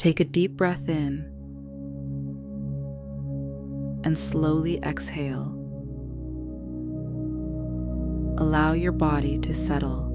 Take a deep breath in and slowly exhale. Allow your body to settle.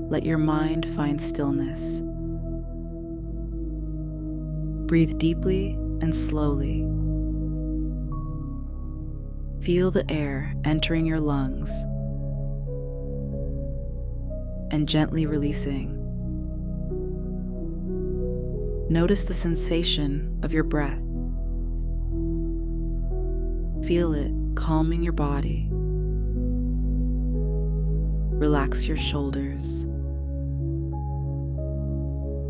Let your mind find stillness. Breathe deeply and slowly. Feel the air entering your lungs and gently releasing. Notice the sensation of your breath. Feel it calming your body. Relax your shoulders.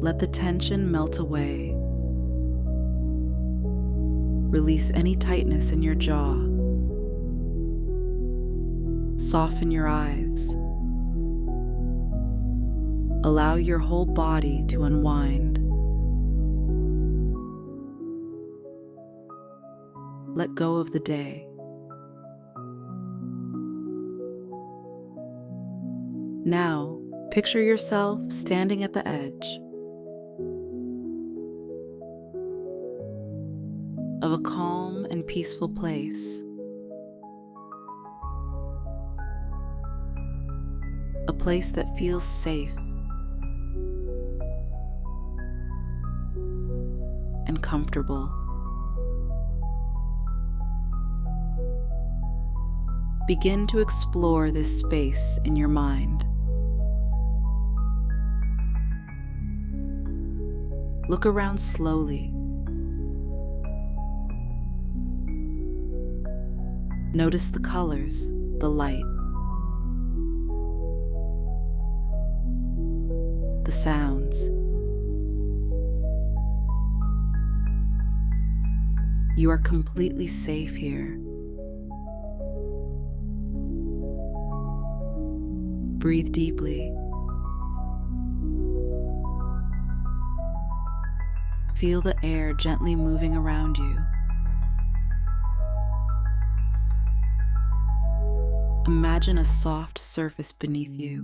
Let the tension melt away. Release any tightness in your jaw. Soften your eyes. Allow your whole body to unwind. Let go of the day. Now, picture yourself standing at the edge of a calm and peaceful place. A place that feels safe and comfortable. Begin to explore this space in your mind. Look around slowly. Notice the colors, the light, the sounds. You are completely safe here. Breathe deeply. Feel the air gently moving around you. Imagine a soft surface beneath you.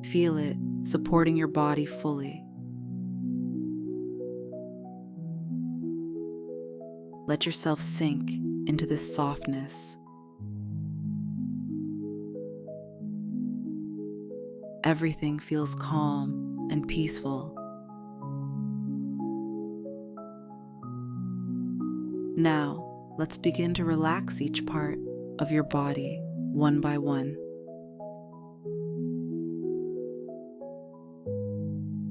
Feel it supporting your body fully. Let yourself sink into this softness. Everything feels calm and peaceful. Now, let's begin to relax each part of your body one by one.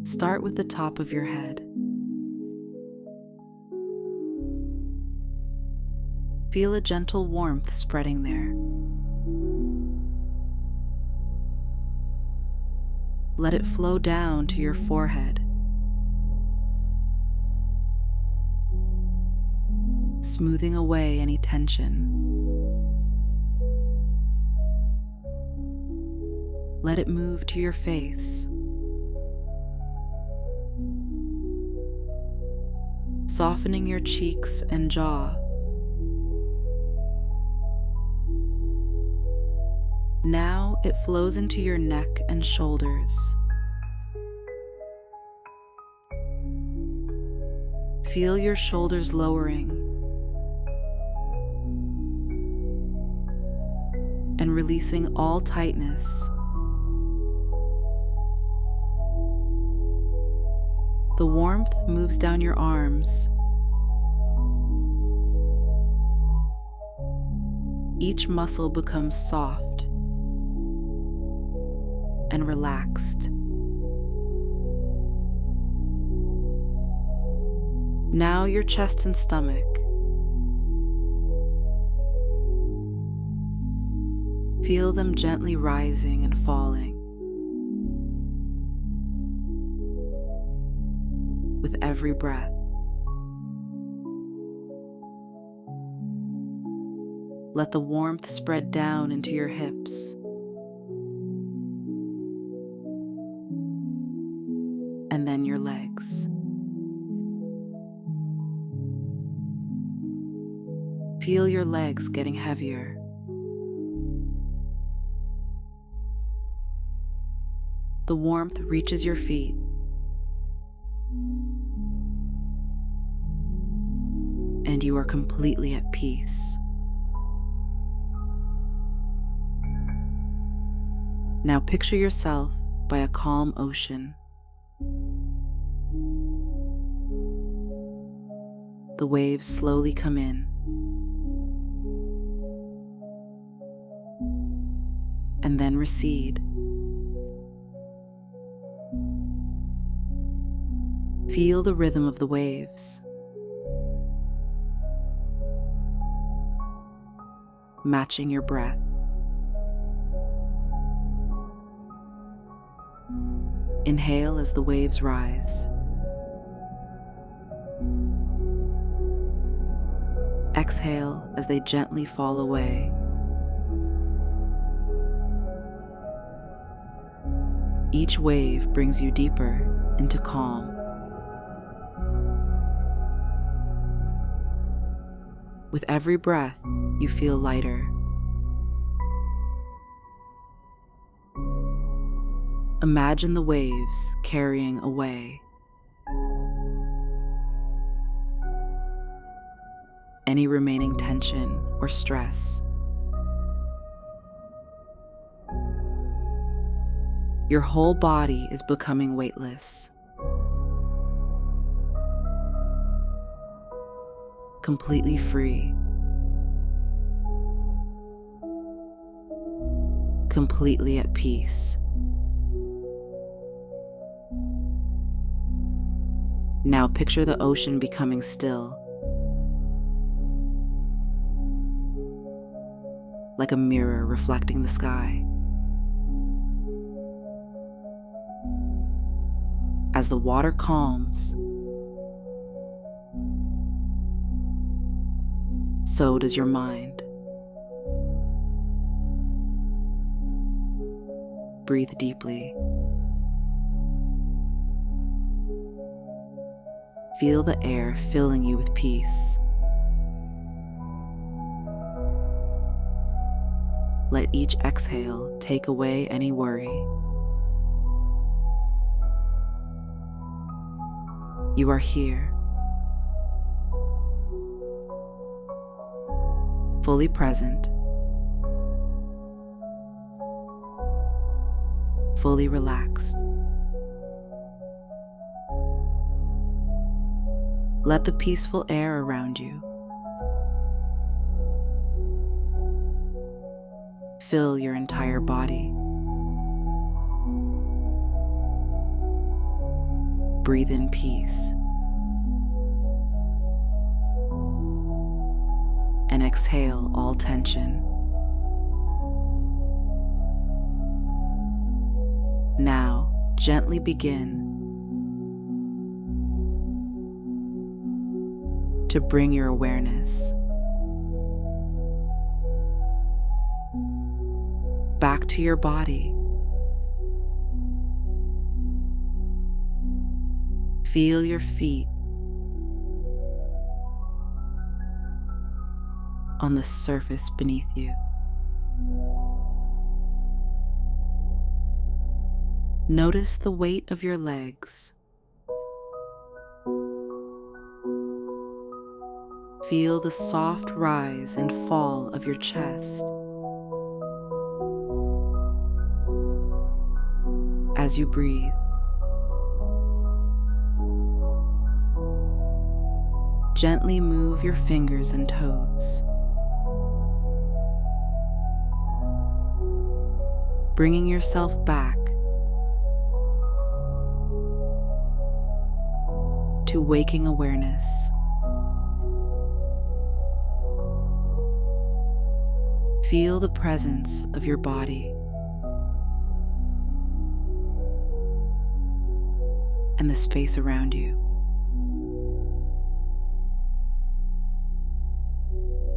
Start with the top of your head. Feel a gentle warmth spreading there. Let it flow down to your forehead. Smoothing away any tension. Let it move to your face. Softening your cheeks and jaw. Now it flows into your neck and shoulders. Feel your shoulders lowering and releasing all tightness. The warmth moves down your arms. Each muscle becomes soft and relaxed. Now your chest and stomach. Feel them gently rising and falling with every breath. Let the warmth spread down into your hips and then your legs. Feel your legs getting heavier. the warmth reaches your feet. And you are completely at peace. Now picture yourself by a calm ocean. The waves slowly come in and then recede. Feel the rhythm of the waves, matching your breath. Inhale as the waves rise. Exhale as they gently fall away. Each wave brings you deeper into calm. With every breath, you feel lighter. Imagine the waves carrying away any remaining tension or stress. Your whole body is becoming weightless, completely free, completely at peace. Now picture the ocean becoming still, like a mirror reflecting the sky. As the water calms, so does your mind. Breathe deeply. Feel the air filling you with peace. Let each exhale take away any worry. You are here, fully present, fully relaxed. Let the peaceful air around you fill your entire body. Breathe in peace and exhale all tension. Now, gently begin to bring your awareness back to your body. Feel your feet on the surface beneath you. Notice the weight of your legs. Feel the soft rise and fall of your chest as you breathe. Gently move your fingers and toes, bringing yourself back to waking awareness. Feel the presence of your body and the space around you.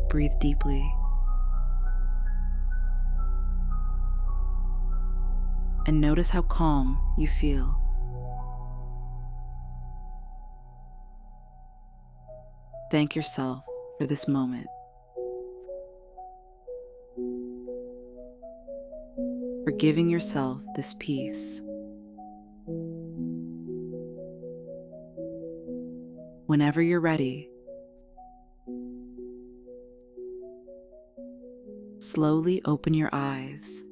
Breathe deeply and notice how calm you feel. Thank yourself for this moment, for giving yourself this peace. Whenever you're ready, slowly open your eyes.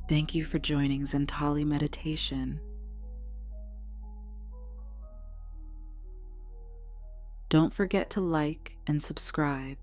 Thank you for joining Zentali Meditation. Don't forget to like and subscribe